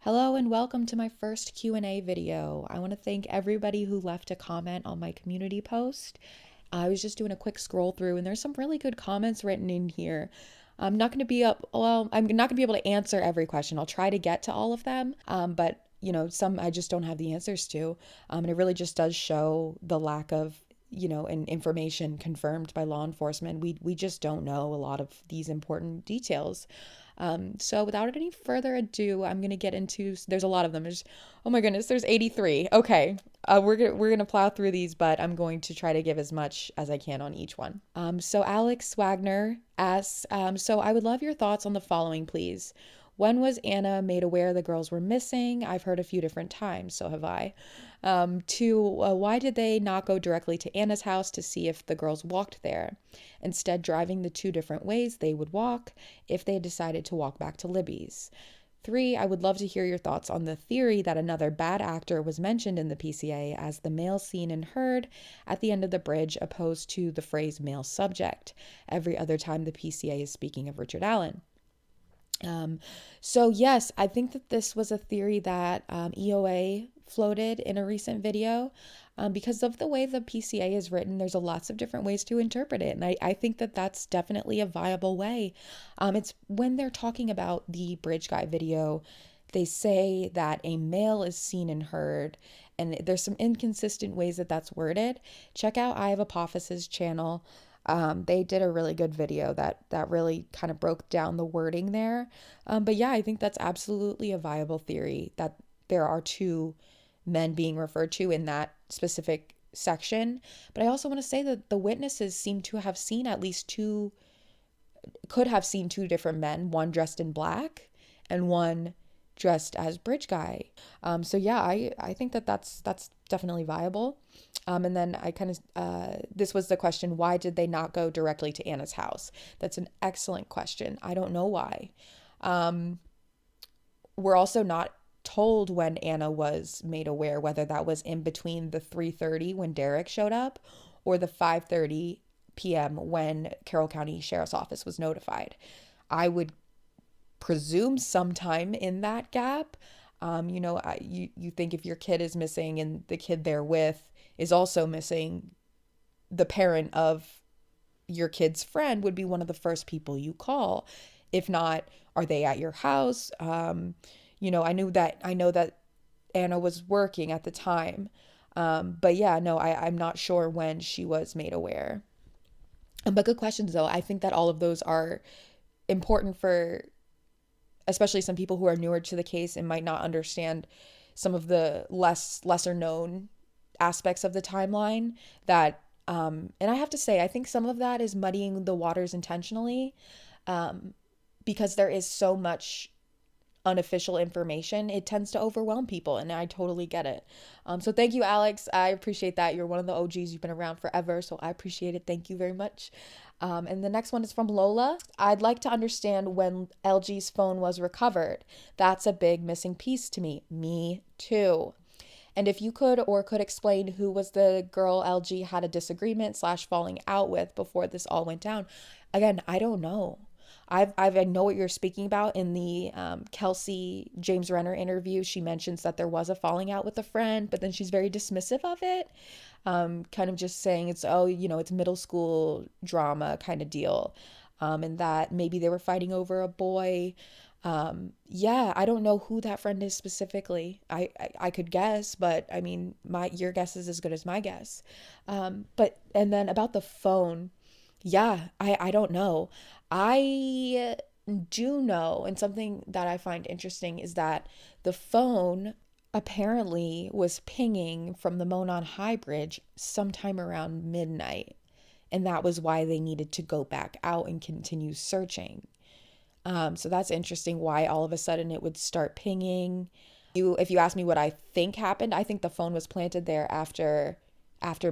Hello and welcome to my first Q&A video. I want to thank everybody who left a comment on my community post. I was just doing a quick scroll through and there's some really good comments written in here. I'm not going to be able to answer every question. I'll try to get to all of them. But some I just don't have the answers to. And it really just does show the lack of and information confirmed by law enforcement. We just don't know a lot of these important details. So without any further ado, I'm gonna get into. There's a lot of them. Oh my goodness, there's 83. Okay, we're gonna plow through these, but I'm going to try to give as much as I can on each one. So Alex Wagner asks, so I would love your thoughts on the following, please. When was Anna made aware the girls were missing? I've heard a few different times, so have I. Two, why did they not go directly to Anna's house to see if the girls walked there, instead driving the two different ways they would walk if they had decided to walk back to Libby's? Three, I would love to hear your thoughts on the theory that another bad actor was mentioned in the PCA as the male seen and heard at the end of the bridge, opposed to the phrase male subject every other time the PCA is speaking of Richard Allen. So yes, I think that this was a theory that EOA floated in a recent video. Because of the way the PCA is written, there's lots of different ways to interpret it. And I think that that's definitely a viable way. It's when they're talking about the Bridge Guy video, they say that a male is seen and heard. And there's some inconsistent ways that that's worded. Check out I Have Apophysis channel. They did a really good video that really kind of broke down the wording there. But yeah, I think that's absolutely a viable theory that there are two men being referred to in that specific section. But I also want to say that the witnesses seem to have seen at least could have seen two different men, one dressed in black and one dressed as Bridge Guy. So yeah, I think that that's definitely viable. And then this was the question, why did they not go directly to Anna's house? That's an excellent question. I don't know why. We're also not told when Anna was made aware, whether that was in between the 3:30 when Derek showed up or the 5:30 p.m. when Carroll County Sheriff's Office was notified. I would presume sometime in that gap. You think if your kid is missing and the kid they're with is also missing, the parent of your kid's friend would be one of the first people you call. If not, are they at your house? I know that Anna was working at the time. But yeah, no, I'm not sure when she was made aware. But good questions though. I think that all of those are important for especially some people who are newer to the case and might not understand some of the lesser known aspects of the timeline that and I have to say I think some of that is muddying the waters intentionally, because there is so much unofficial information. It tends to overwhelm people, and I totally get it. So thank you, Alex. I appreciate that. You're one of the OGs. You've been around forever, so I appreciate it. Thank you very much. And the next one is from Lola. I'd like to understand when LG's phone was recovered. That's a big missing piece to me. Me too. And if you could explain who was the girl LG had a disagreement / falling out with before this all went down. Again, I don't know. I know what you're speaking about. In the Kelsey James Renner interview, she mentions that there was a falling out with a friend, but then she's very dismissive of it, kind of just saying it's middle school drama kind of deal, and that maybe they were fighting over a boy. Yeah, I don't know who that friend is specifically. I could guess, but I mean, your guess is as good as my guess. But and then about the phone, yeah, I don't know. I do know, and something that I find interesting is that the phone apparently was pinging from the Monon High Bridge sometime around midnight, and that was why they needed to go back out and continue searching. So that's interesting why all of a sudden it would start pinging. If you ask me what I think happened, I think the phone was planted there after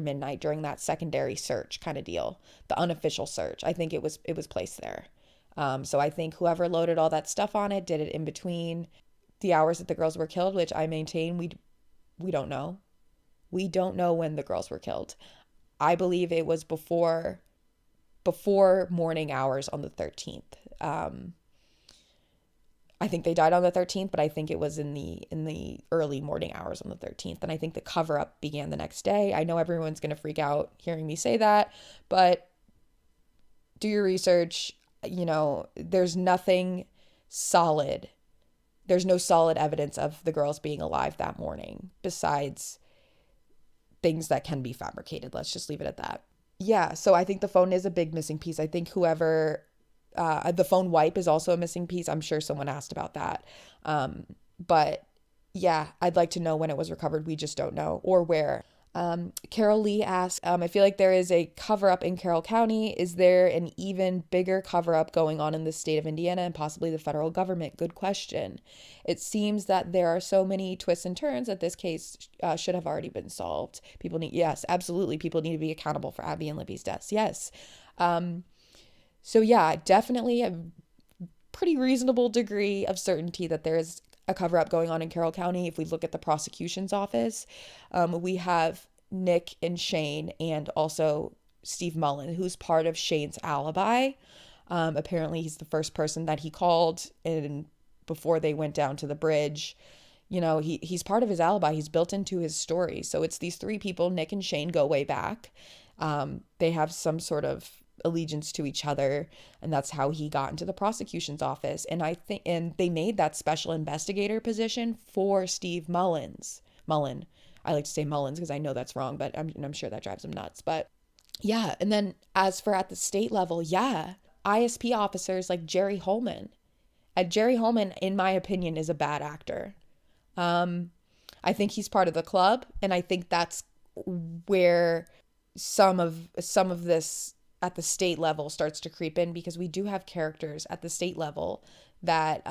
midnight during that secondary search kind of deal, the unofficial search. I think it was placed there. So I think whoever loaded all that stuff on it did it in between the hours that the girls were killed, which I maintain we don't know. We don't know when the girls were killed. I believe it was before morning hours on the 13th. I think they died on the 13th, but I think it was in the early morning hours on the 13th. And I think the cover up began the next day. I know everyone's going to freak out hearing me say that, but do your research. There's nothing solid. There's no solid evidence of the girls being alive that morning besides things that can be fabricated. Let's just leave it at that. Yeah, so I think the phone is a big missing piece. I think the phone wipe is also a missing piece. I'm sure someone asked about that. But yeah, I'd like to know when it was recovered. We just don't know, or where. Carol Lee asked, I feel like there is a cover up in Carroll County. Is there an even bigger cover up going on in the state of Indiana and possibly the federal government? Good question. It seems that there are so many twists and turns that this case should have already been solved. Yes, absolutely. People need to be accountable for Abby and Libby's deaths. Yes. So yeah, definitely a pretty reasonable degree of certainty that there is a cover-up going on in Carroll County. If we look at the prosecution's office, we have Nick and Shane and also Steve Mullen, who's part of Shane's alibi. Apparently he's the first person that he called and before they went down to the bridge. He's part of his alibi. He's built into his story. So it's these three people. Nick and Shane go way back. They have some sort of allegiance to each other, and that's how he got into the prosecution's office. And they made that special investigator position for Steve Mullen. I like to say Mullins because I know that's wrong, but I'm sure that drives him nuts. But yeah, and then as for at the state level, yeah, ISP officers like Jerry Holman. Jerry Holman, in my opinion, is a bad actor. I think he's part of the club, and I think that's where some of this at the state level starts to creep in, because we do have characters at the state level that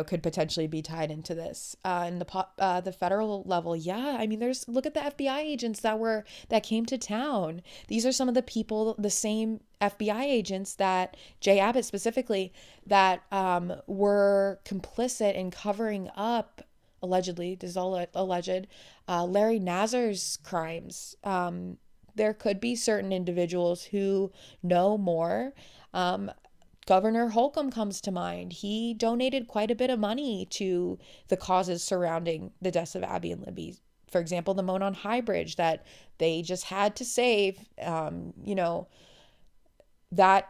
could potentially be tied into this. In the federal level, yeah, I mean, look at the FBI agents that came to town. These are some of the people, the same FBI agents that Jay Abbott specifically, that were complicit in covering up, allegedly, this is all alleged, Larry Nassar's crimes. There could be certain individuals who know more. Governor Holcomb comes to mind. He donated quite a bit of money to the causes surrounding the deaths of Abby and Libby. For example, the Monon High Bridge that they just had to save. That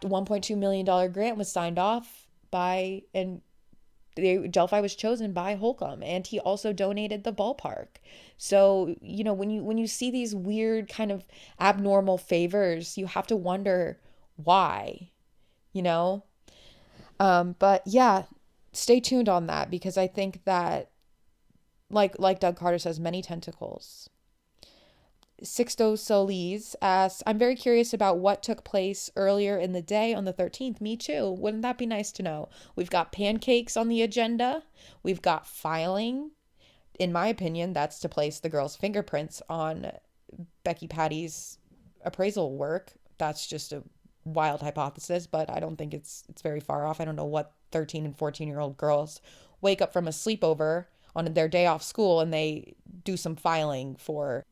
$1.2 million grant was signed off by, and Delphi was chosen by Holcomb, and he also donated the ballpark. So, when you see these weird kind of abnormal favors, you have to wonder why, but yeah, stay tuned on that, because I think that like Doug Carter says, many tentacles. Sixto Solis asks, I'm very curious about what took place earlier in the day on the 13th. Me too. Wouldn't that be nice to know? We've got pancakes on the agenda. We've got filing. In my opinion, that's to place the girls' fingerprints on Becky Patty's appraisal work. That's just a wild hypothesis, but I don't think it's very far off. I don't know what 13 and 14-year-old girls wake up from a sleepover on their day off school and they do some filing for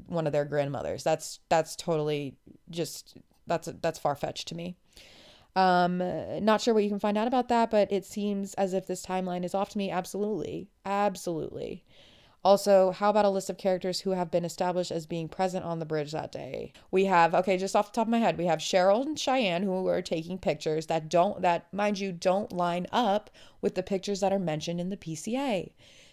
one of their grandmothers. That's totally just, that's far-fetched to me. Not sure what you can find out about that, but it seems as if this timeline is off to me. Absolutely. Also, how about a list of characters who have been established as being present on the bridge that day? We have, just off the top of my head, we have Cheryl and Cheyenne, who are taking pictures that mind you, don't line up with the pictures that are mentioned in the PCA.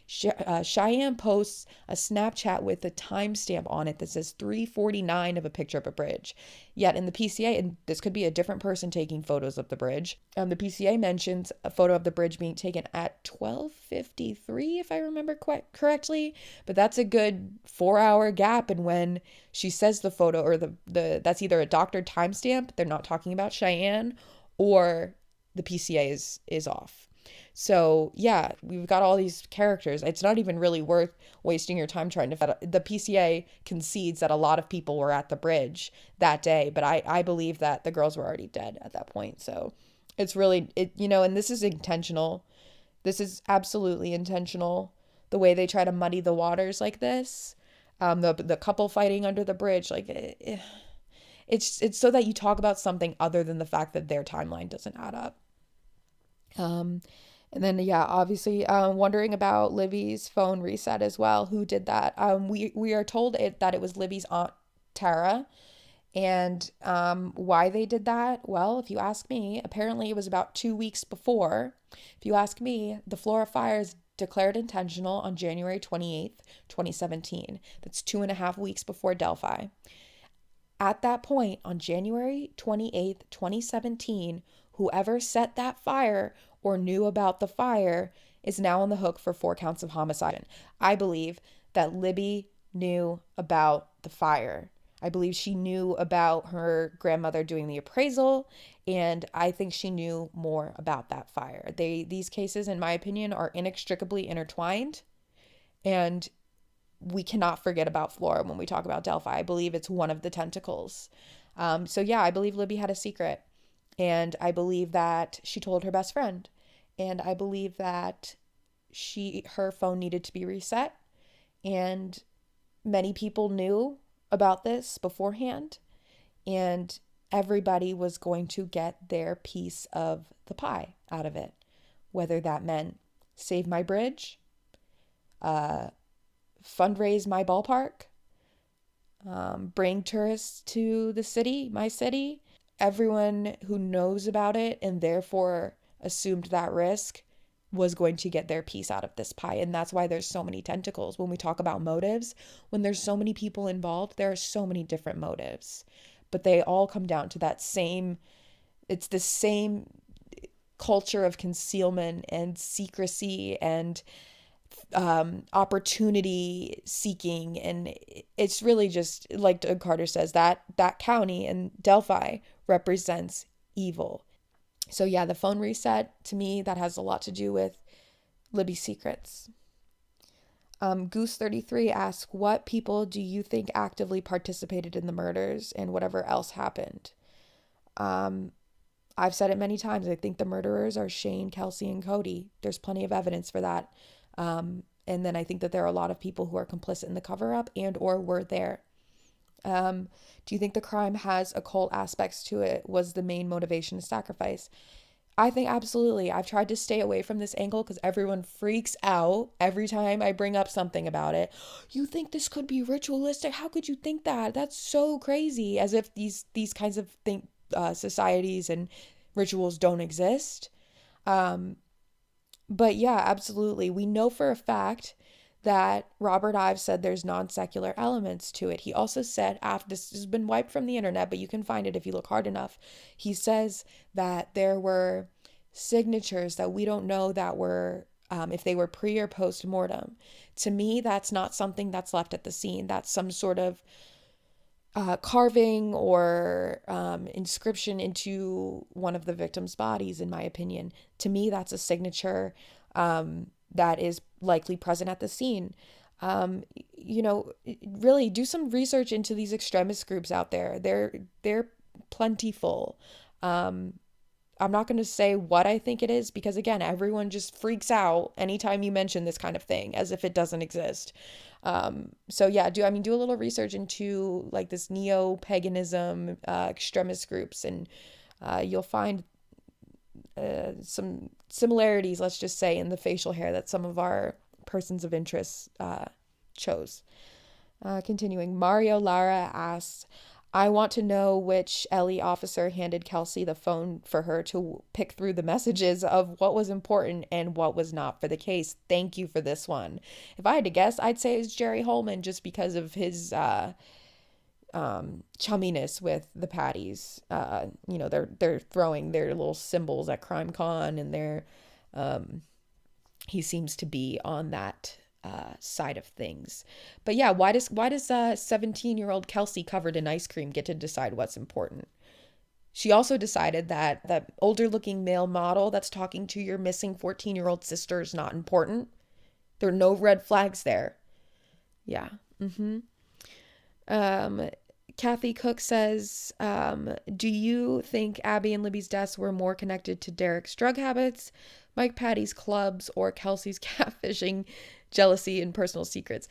Cheyenne posts a Snapchat with a timestamp on it that says 3:49 of a picture of a bridge. Yet in the PCA, and this could be a different person taking photos of the bridge, the PCA mentions a photo of the bridge being taken at 12:53, if I remember correctly. But that's a good 4-hour gap. And when she says the photo, or the that's either a doctored timestamp, they're not talking about Cheyenne, or the PCA is off. So yeah, we've got all these characters. It's not even really worth wasting your time trying to. The PCA concedes that a lot of people were at the bridge that day, but I believe that the girls were already dead at that point. So it's really, and this is intentional. This is absolutely intentional. The way they try to muddy the waters like this, the couple fighting under the bridge, it's so that you talk about something other than the fact that their timeline doesn't add up. Um, and then, yeah, obviously, wondering about Libby's phone reset as well. Who did that? We are told that it was Libby's aunt Tara. And why they did that? Well, if you ask me, apparently it was about 2 weeks before. If you ask me, the Florida fires declared intentional on January 28th, 2017. That's 2.5 weeks before Delphi. At that point, on January 28th, 2017, whoever set that fire or knew about the fire is now on the hook for 4 counts of homicide. I believe that Libby knew about the fire. I believe she knew about her grandmother doing the appraisal, and I think she knew more about that fire. These cases, in my opinion, are inextricably intertwined, and we cannot forget about Flora when we talk about Delphi. I believe it's one of the tentacles. So yeah, I believe Libby had a secret, and I believe that she told her best friend, and I believe that her phone needed to be reset, and many people knew about this beforehand, and everybody was going to get their piece of the pie out of it, whether that meant save my bridge, fundraise my ballpark, bring tourists to the city, my city. Everyone who knows about it and therefore assumed that risk was going to get their piece out of this pie. And that's why there's so many tentacles. When we talk about motives, when there's so many people involved, there are so many different motives. But they all come down to it's the same culture of concealment and secrecy and opportunity seeking. And it's really just like Doug Carter says, that county and Delphi represents evil. So yeah, the phone reset, to me, that has a lot to do with Libby's secrets. Goose33 asks, what people do you think actively participated in the murders and whatever else happened? I've said it many times. I think the murderers are Shane, Kelsey, and Cody. There's plenty of evidence for that. And then I think that there are a lot of people who are complicit in the cover-up and or were there. Do you think the crime has occult aspects to it? Was the main motivation to sacrifice? I think absolutely. I've tried to stay away from this angle because everyone freaks out every time I bring up something about it. You think this could be ritualistic? How could you think that? That's so crazy. As if these kinds of societies and rituals don't exist. But yeah, absolutely. We know for a fact that Robert Ives said there's non-secular elements to it. He also said, after this has been wiped from the internet, but you can find it if you look hard enough. He says that there were signatures that we don't know that were, if they were pre or post mortem. To me, that's not something that's left at the scene. That's some sort of carving or inscription into one of the victims' bodies, in my opinion. To me, that's a signature that is likely present at the scene. Really do some research into these extremist groups out there. They're plentiful. I'm not going to say what I think it is because, again, everyone just freaks out anytime you mention this kind of thing as if it doesn't exist. So yeah, do a little research into like this neo-paganism, extremist groups, and you'll find some similarities, let's just say, in the facial hair that some of our persons of interest chose. Continuing, Mario Lara asks, I want to know which Ellie officer handed Kelsey the phone for her to pick through the messages of what was important and what was not for the case. Thank you for this one. If I had to guess, I'd say it's Jerry Holman just because of his chumminess with the Patties. They're throwing their little symbols at CrimeCon, and he seems to be on that side of things. But yeah, why does 17-year-old Kelsey covered in ice cream get to decide what's important? She also decided that the older looking male model that's talking to your missing 14-year-old sister is not important. There are no red flags there. Yeah. Kathy Cook says, do you think Abby and Libby's deaths were more connected to Derek's drug habits, Mike Patty's clubs, or Kelsey's catfishing, jealousy, and personal secrets?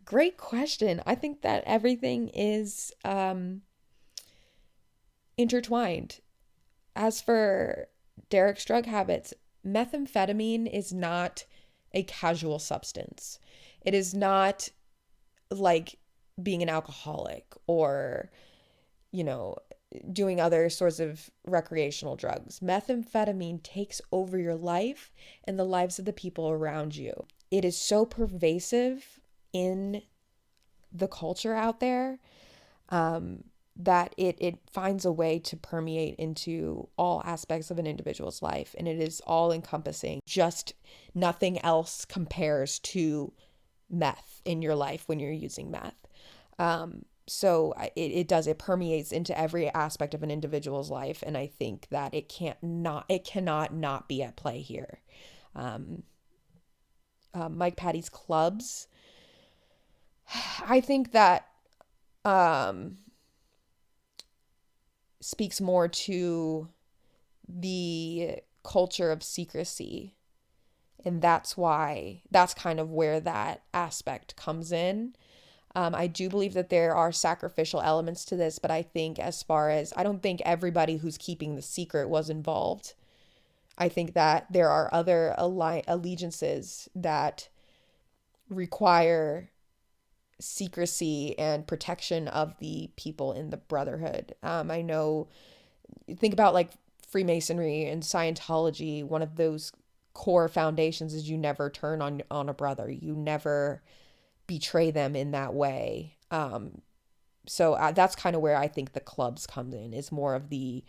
Great question. I think that everything is intertwined. As for Derek's drug habits, methamphetamine is not a casual substance. It is not like being an alcoholic or, you know, doing other sorts of recreational drugs. Methamphetamine takes over your life and the lives of the people around you. It is so pervasive in the culture out there, that it finds a way to permeate into all aspects of an individual's life. And it is all encompassing. Just nothing else compares to meth in your life when you're using meth. So it permeates into every aspect of an individual's life. And I think that it cannot not be at play here. Mike Patty's clubs, I think that speaks more to the culture of secrecy. And that's kind of where that aspect comes in. I do believe that there are sacrificial elements to this, but I think I don't think everybody who's keeping the secret was involved. I think that there are other allegiances that require secrecy and protection of the people in the brotherhood. I know, think about like Freemasonry and Scientology. One of those core foundations is you never turn on a brother. You never betray them in that way. So that's kind of where I think the clubs come in, is more of the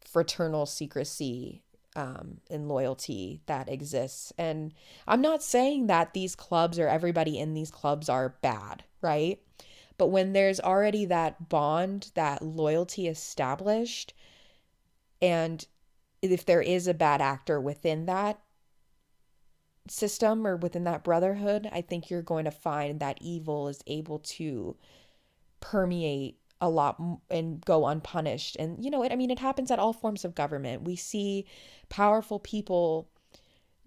fraternal secrecy and loyalty that exists. And I'm not saying that these clubs or everybody in these clubs are bad, right? But when there's already that bond, that loyalty established, and if there is a bad actor within that system or within that brotherhood, I think you're going to find that evil is able to permeate a lot and go unpunished. And it happens at all forms of government. We see powerful people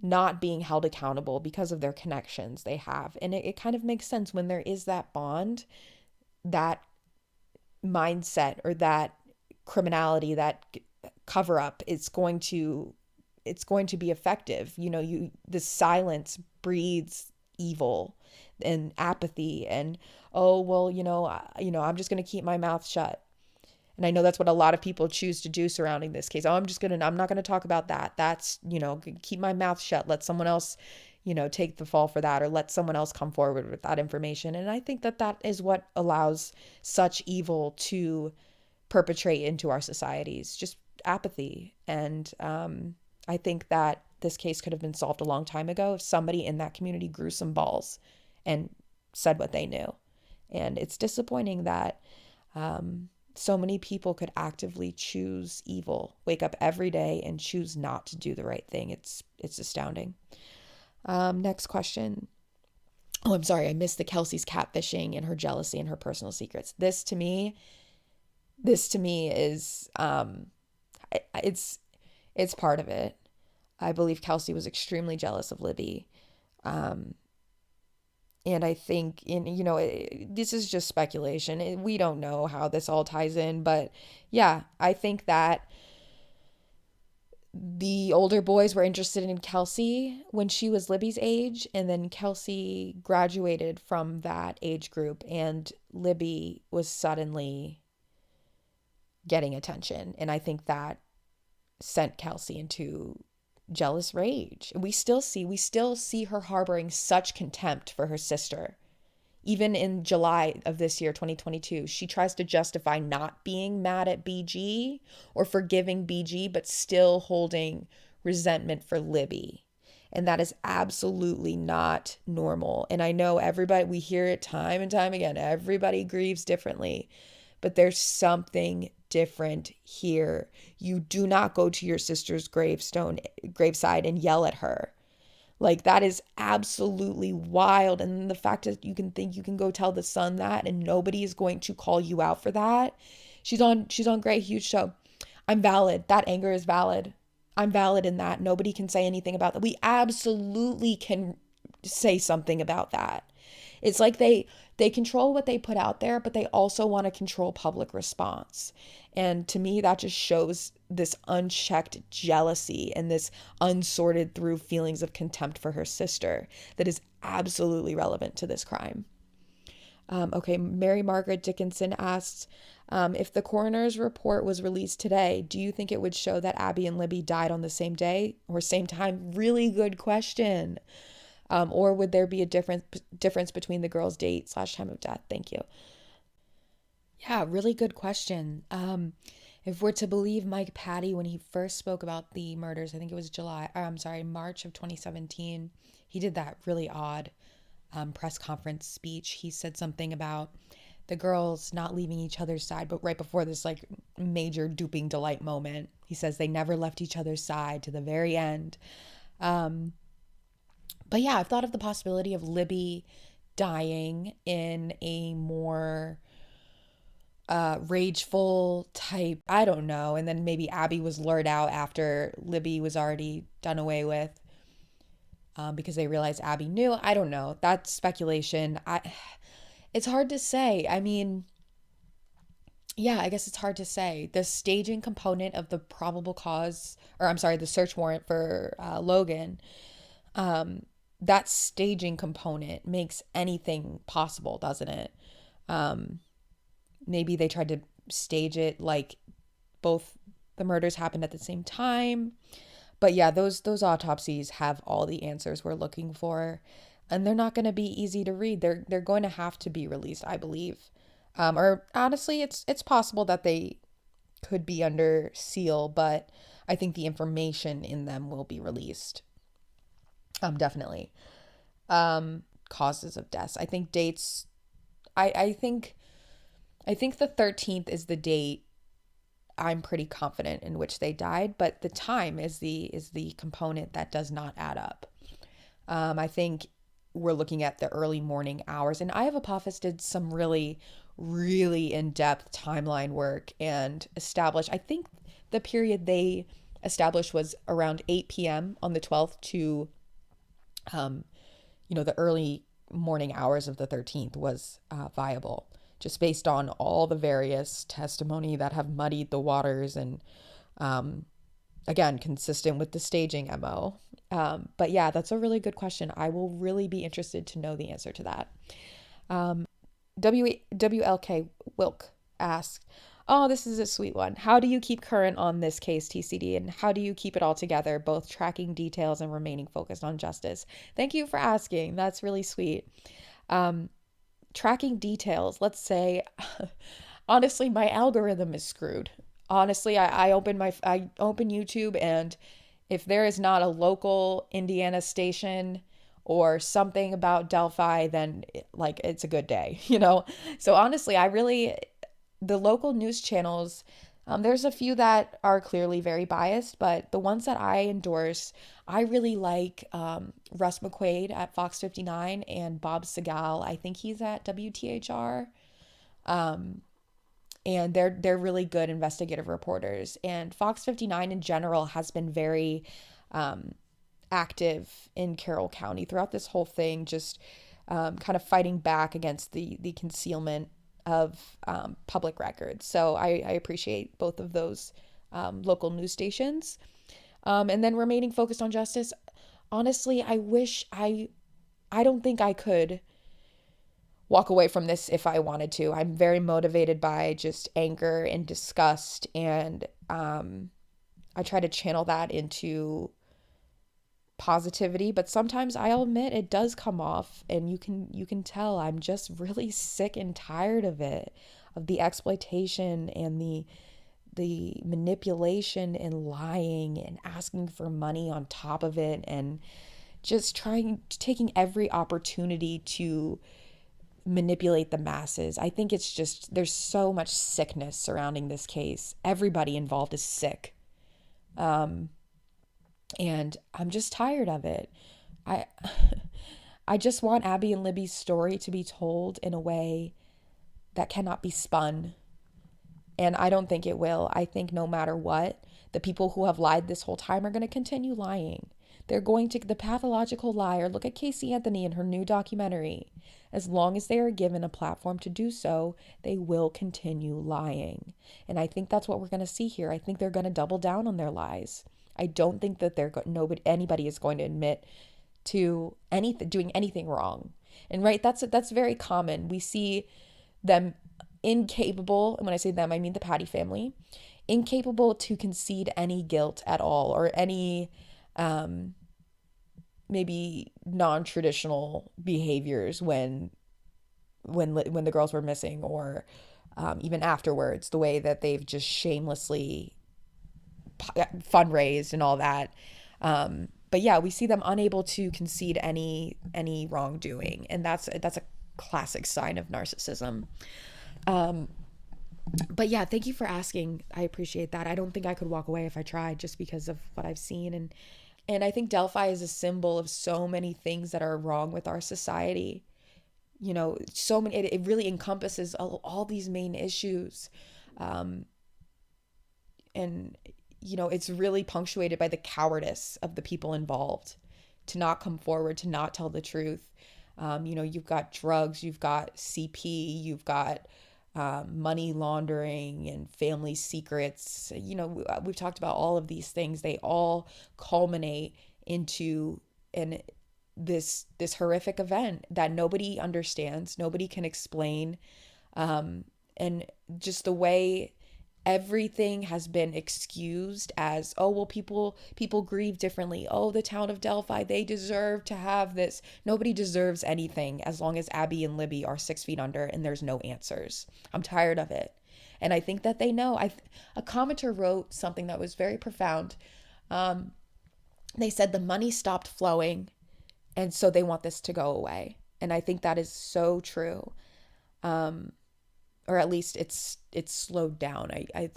not being held accountable because of their connections they have. And it kind of makes sense when there is that bond, that mindset, or that criminality, that cover up, it's going to be effective. The silence breeds evil and apathy, and I'm just going to keep my mouth shut. And I know that's what a lot of people choose to do surrounding this case. I'm not going to talk about that. That's, keep my mouth shut. Let someone else, take the fall for that, or let someone else come forward with that information. And I think that is what allows such evil to perpetrate into our societies, just apathy. And I think that this case could have been solved a long time ago if somebody in that community grew some balls and said what they knew. And it's disappointing that so many people could actively choose evil, wake up every day and choose not to do the right thing. It's astounding. Next question. Oh, I'm sorry. I missed the Kelsey's catfishing and her jealousy and her personal secrets. This to me is, it's part of it. I believe Kelsey was extremely jealous of Libby. And I think this is just speculation. We don't know how this all ties in, but yeah, I think that the older boys were interested in Kelsey when she was Libby's age, and then Kelsey graduated from that age group, and Libby was suddenly getting attention. And I think that sent Kelsey into jealous rage. We still see her harboring such contempt for her sister. Even in July of this year, 2022, she tries to justify not being mad at BG or forgiving BG, but still holding resentment for Libby. And that is absolutely not normal. And I know we hear it time and time again, everybody grieves differently, but there's something different here. You do not go to your sister's graveside and yell at her. Like, that is absolutely wild. And the fact that you can think you can go tell the son that and nobody is going to call you out for that. She's on Great Huge Show. I'm valid. That anger is valid. I'm valid in that. Nobody can say anything about that. We absolutely can say something about that. It's like they They control what they put out there, but they also want to control public response. And to me, that just shows this unchecked jealousy and this unsorted through feelings of contempt for her sister that is absolutely relevant to this crime. Okay, Mary Margaret Dickinson asks, if the coroner's report was released today, do you think it would show that Abby and Libby died on the same day or same time? Really good question. Or would there be a difference between the girl's date / time of death? Thank you. Yeah, really good question. If we're to believe Mike Patty, when he first spoke about the murders, I think it was March of 2017, he did that really odd press conference speech. He said something about the girls not leaving each other's side, but right before this like major duping delight moment, he says they never left each other's side to the very end. But yeah, I've thought of the possibility of Libby dying in a more rageful type, I don't know, and then maybe Abby was lured out after Libby was already done away with, because they realized Abby knew. I don't know. That's speculation. It's hard to say. I mean, yeah, I guess it's hard to say. The staging component of the probable cause, or I'm sorry, the search warrant for Logan, that staging component makes anything possible, doesn't it? Maybe they tried to stage it like both the murders happened at the same time. But yeah, those autopsies have all the answers we're looking for, and they're not going to be easy to read. They're going to have to be released, I believe. Or honestly, it's possible that they could be under seal, but I think the information in them will be released. Definitely. Causes of deaths. I think dates. I think the 13th is the date I'm pretty confident in which they died, but the time is the component that does not add up. I think we're looking at the early morning hours, and Apophis did some really, really in-depth timeline work and established, I think the period they established was around 8 p.m. on the 12th to, the early morning hours of the 13th was viable, just based on all the various testimony that have muddied the waters and, again, consistent with the staging MO. But yeah, that's a really good question. I will really be interested to know the answer to that. WLK Wilk asked, oh, this is a sweet one. How do you keep current on this case, TCD, and how do you keep it all together, both tracking details and remaining focused on justice? Thank you for asking. That's really sweet. Tracking details, let's say, honestly, my algorithm is screwed. Honestly, I open YouTube, and if there is not a local Indiana station or something about Delphi, then it's a good day, So honestly, the local news channels, there's a few that are clearly very biased, but the ones that I endorse, I really like Russ McQuaid at Fox 59 and Bob Segal. I think he's at WTHR. And they're really good investigative reporters. And Fox 59 in general has been very active in Carroll County throughout this whole thing, just kind of fighting back against the concealment of public records. So I appreciate both of those local news stations. And then remaining focused on justice. Honestly, I don't think I could walk away from this if I wanted to. I'm very motivated by just anger and disgust, and I try to channel that into positivity, but sometimes I'll admit it does come off, and you can tell I'm just really sick and tired of it, of the exploitation and the manipulation and lying and asking for money on top of it, and just taking every opportunity to manipulate the masses. I think it's just, there's so much sickness surrounding this case. Everybody involved is sick. And I'm just tired of it. I just want Abby and Libby's story to be told in a way that cannot be spun. And I don't think it will. I think no matter what, the people who have lied this whole time are going to continue lying. They're going to, the pathological liar, look at Casey Anthony in her new documentary. As long as they are given a platform to do so, they will continue lying. And I think that's what we're going to see here. I think they're going to double down on their lies. I don't think that anybody is going to admit to anything, doing anything wrong. And right, that's very common. We see them incapable, and when I say them, I mean the Patty family, incapable to concede any guilt at all, or any maybe non-traditional behaviors when the girls were missing, or even afterwards, the way that they've just shamelessly fundraised and all that. But yeah, we see them unable to concede any wrongdoing, and that's a classic sign of narcissism. But yeah, thank you for asking. I appreciate that. I don't think I could walk away if I tried, just because of what I've seen. And I think Delphi is a symbol of so many things that are wrong with our society. You know, so many, it really encompasses all these main issues. And, you know, it's really punctuated by the cowardice of the people involved to not come forward, to not tell the truth. You know, you've got drugs, you've got CP, you've got money laundering and family secrets. You know, we've talked about all of these things. They all culminate into this horrific event that nobody understands, nobody can explain, and just the way everything has been excused as, oh well, people grieve differently, oh the town of Delphi, they deserve to have this. Nobody deserves anything as long as Abby and Libby are 6 feet under and there's no answers. I'm tired of it, and I think that they know. A commenter wrote something that was very profound. They said the money stopped flowing, and so they want this to go away, and I think that is so true. Or at least it's slowed down. I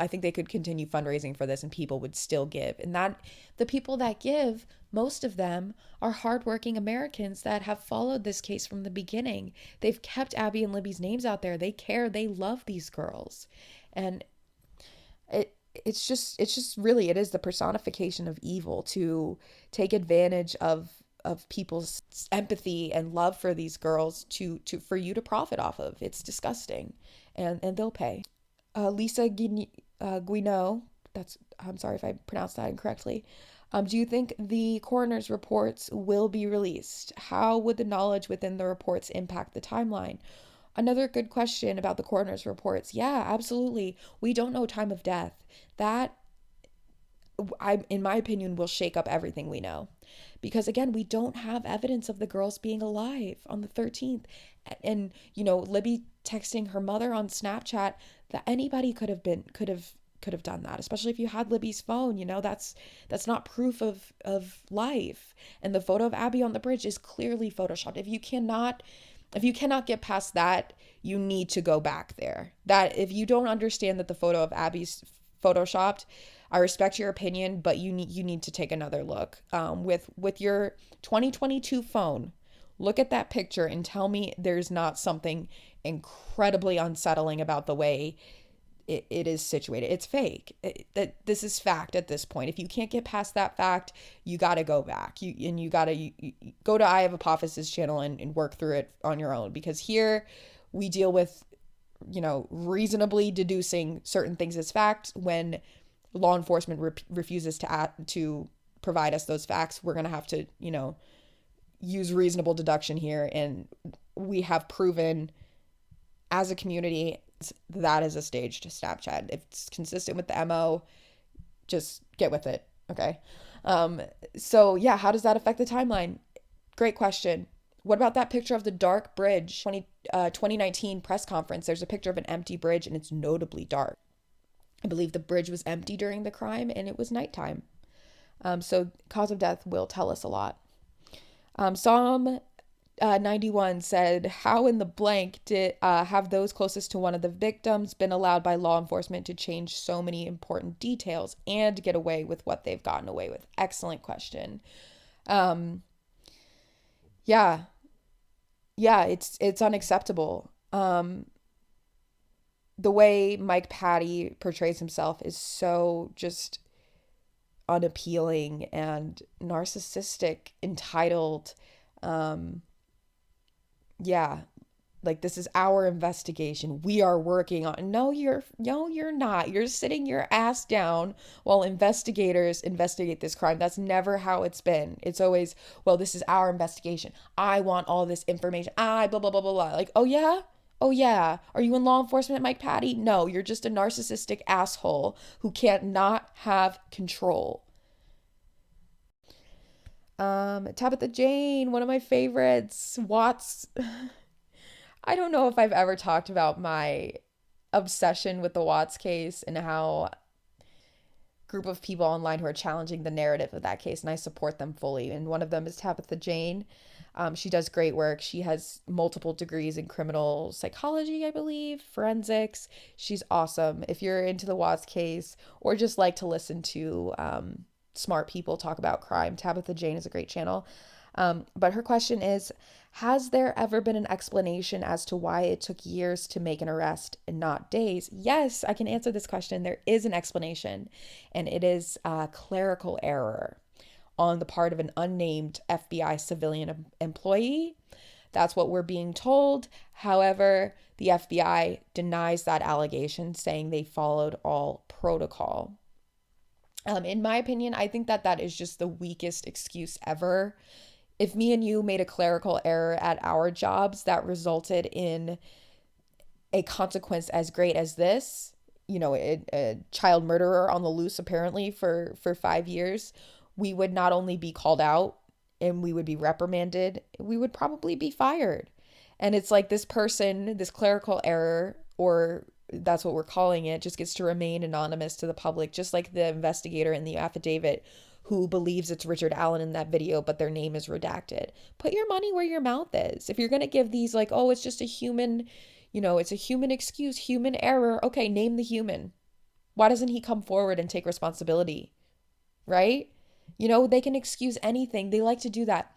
think they could continue fundraising for this and people would still give. And that the people that give, most of them are hardworking Americans that have followed this case from the beginning. They've kept Abby and Libby's names out there. They care. They love these girls. And it's just really, it is the personification of evil to take advantage of people's empathy and love for these girls for you to profit off of. It's disgusting, and they'll pay. Lisa Guino, I'm sorry if I pronounced that incorrectly. Do you think the coroner's reports will be released? How would the knowledge within the reports impact the timeline? Another good question about the coroner's reports. Yeah, absolutely. We don't know time of death. That, in my opinion, will shake up everything we know. Because again, we don't have evidence of the girls being alive on the 13th. And, you know, Libby texting her mother on Snapchat, that anybody could have done that, especially if you had Libby's phone. You know, that's not proof of life. And the photo of Abby on the bridge is clearly photoshopped. If you cannot get past that, you need to go back there. That if you don't understand that the photo of Abby's photoshopped, I respect your opinion, but you need to take another look. With your 2022 phone, look at that picture and tell me there's not something incredibly unsettling about the way it is situated. It's fake. This is fact at this point. If you can't get past that fact, you got to go back. You got to go to I Have Apophysis channel and work through it on your own, because here we deal with, you know, reasonably deducing certain things as fact. When law enforcement refuses to provide us those facts, we're going to have to, you know, use reasonable deduction here. And we have proven as a community that is a staged Snapchat. If it's consistent with the MO, just get with it. Okay. So yeah, how does that affect the timeline? Great question. What about that picture of the dark bridge? 2019 press conference, there's a picture of an empty bridge and it's notably dark. I believe the bridge was empty during the crime and it was nighttime. So cause of death will tell us a lot. Psalm 91 said, how in the blank did have those closest to one of the victims been allowed by law enforcement to change so many important details and get away with what they've gotten away with? Excellent question. Yeah, it's unacceptable. The way Mike Patty portrays himself is so just unappealing and narcissistic, entitled. Yeah, like, this is our investigation. We are working on. No, you're not. You're sitting your ass down while investigators investigate this crime. That's never how it's been. It's always, well, this is our investigation. I want all this information. I blah blah blah blah blah. Like, oh yeah? Oh yeah. Are you in law enforcement, Mike Patty? No, you're just a narcissistic asshole who can't not have control. Tabitha Jane, one of my favorites. Watts. I don't know if I've ever talked about my obsession with the Watts case and how group of people online who are challenging the narrative of that case, and I support them fully. And one of them is Tabitha Jane. She does great work. She has multiple degrees in criminal psychology, I believe, forensics. She's awesome. If you're into the Watts case or just like to listen to smart people talk about crime, Tabitha Jane is a great channel. But her question is, has there ever been an explanation as to why it took years to make an arrest and not days? Yes, I can answer this question. There is an explanation, and it is a clerical error on the part of an unnamed FBI civilian employee. That's what we're being told. However, the FBI denies that allegation, saying they followed all protocol. In my opinion, I think that that is just the weakest excuse ever. If me and you made a clerical error at our jobs that resulted in a consequence as great as this, a child murderer on the loose apparently for 5 years, we would not only be called out and we would be reprimanded, we would probably be fired. And it's like this person, this clerical error, or that's what we're calling it, just gets to remain anonymous to the public, just like the investigator in the affidavit who believes it's Richard Allen in that video, but their name is redacted. Put your money where your mouth is. If you're going to give these like, oh, it's just a human, it's a human excuse, human error. Okay, name the human. Why doesn't he come forward and take responsibility? Right? They can excuse anything. They like to do that.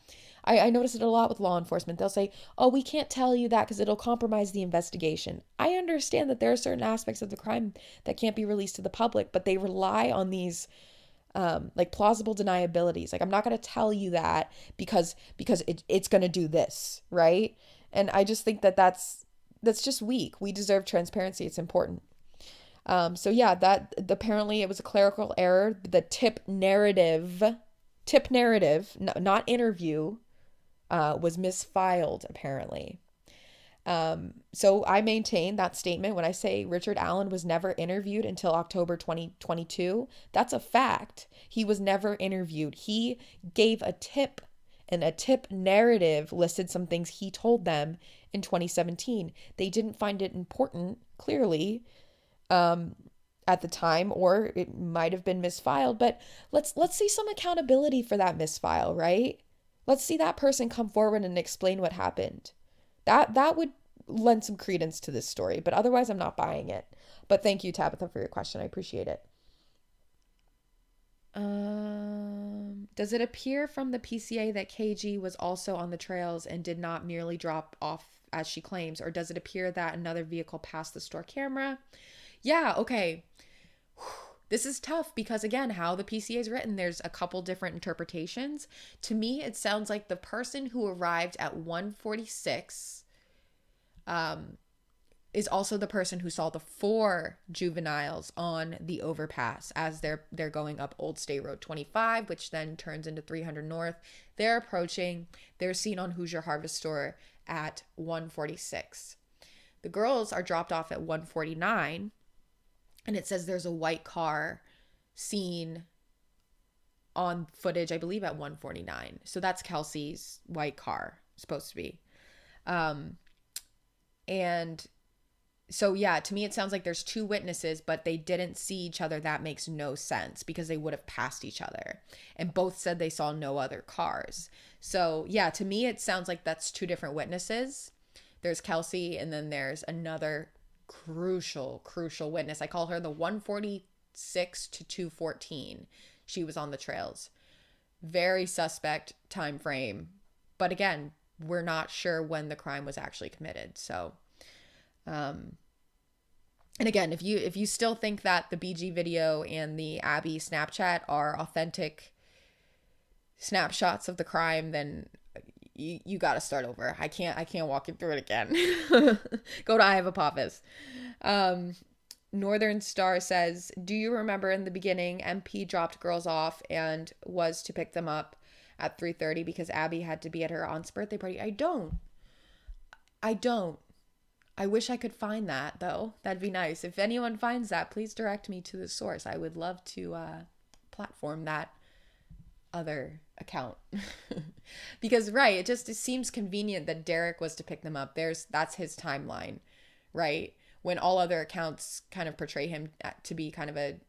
I notice it a lot with law enforcement. They'll say, oh, we can't tell you that because it'll compromise the investigation. I understand that there are certain aspects of the crime that can't be released to the public, but they rely on these like plausible deniabilities. Like, I'm not going to tell you that because it's going to do this, right? And I just think that that's just weak. We deserve transparency. It's important. So yeah, that apparently it was a clerical error. The tip narrative, not interview, was misfiled apparently. So I maintain that statement when I say Richard Allen was never interviewed until October 2022. That's a fact. He was never interviewed. He gave a tip, and a tip narrative listed some things he told them in 2017. They didn't find it important, clearly, at the time, or it might have been misfiled, but let's see some accountability for that misfile, right? Let's see that person come forward and explain what happened. That would lend some credence to this story, but otherwise I'm not buying it. But thank you, Tabitha, for your question. I appreciate it. Does it appear from the PCA that KG was also on the trails and did not merely drop off as she claims, or does it appear that another vehicle passed the store camera? Yeah, okay. This is tough because, again, how the PCA is written, there's a couple different interpretations. To me, it sounds like the person who arrived at 146 is also the person who saw the 4 juveniles on the overpass as they're going up Old State Road 25, which then turns into 300 North. They're approaching. They're seen on Hoosier Harvest Store at 146. The girls are dropped off at 149. And it says there's a white car seen on footage, I believe, at 149. So that's Kelsey's white car, supposed to be. And so, yeah, to me, it sounds like there's 2 witnesses, but they didn't see each other. That makes no sense because they would have passed each other. And both said they saw no other cars. So, yeah, to me, it sounds like that's 2 different witnesses. There's Kelsey, and then there's another crucial witness. I call her the 146 to 214. She was on the trails. Very suspect time frame. But again, we're not sure when the crime was actually committed. So, and And again, if you still think that the BG video and the Abby Snapchat are authentic snapshots of the crime, then you got to start over. I can't walk you through it again. Go to I Have a Pappas. Northern Star says, do you remember in the beginning MP dropped girls off and was to pick them up at 3:30 because Abby had to be at her aunt's birthday party? I don't. I wish I could find that, though. That'd be nice. If anyone finds that, please direct me to the source. I would love to platform that other account. Because, right, it seems convenient that Derek was to pick them up. That's his timeline, right? When all other accounts kind of portray him to be kind of a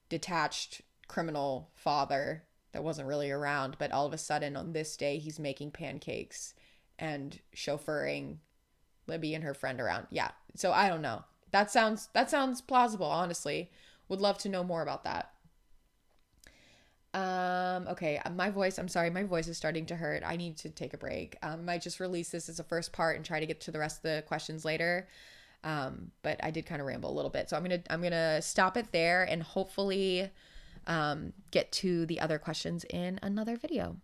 detached criminal father that wasn't really around, but all of a sudden on this day he's making pancakes and chauffeuring Libby and her friend around. Yeah. So I don't know. That sounds plausible, honestly. Would love to know more about that. Okay, I'm sorry, my voice is starting to hurt. I need to take a break. Might just release this as a first part and try to get to the rest of the questions later. But I did kind of ramble a little bit. So I'm going to stop it there and hopefully get to the other questions in another video.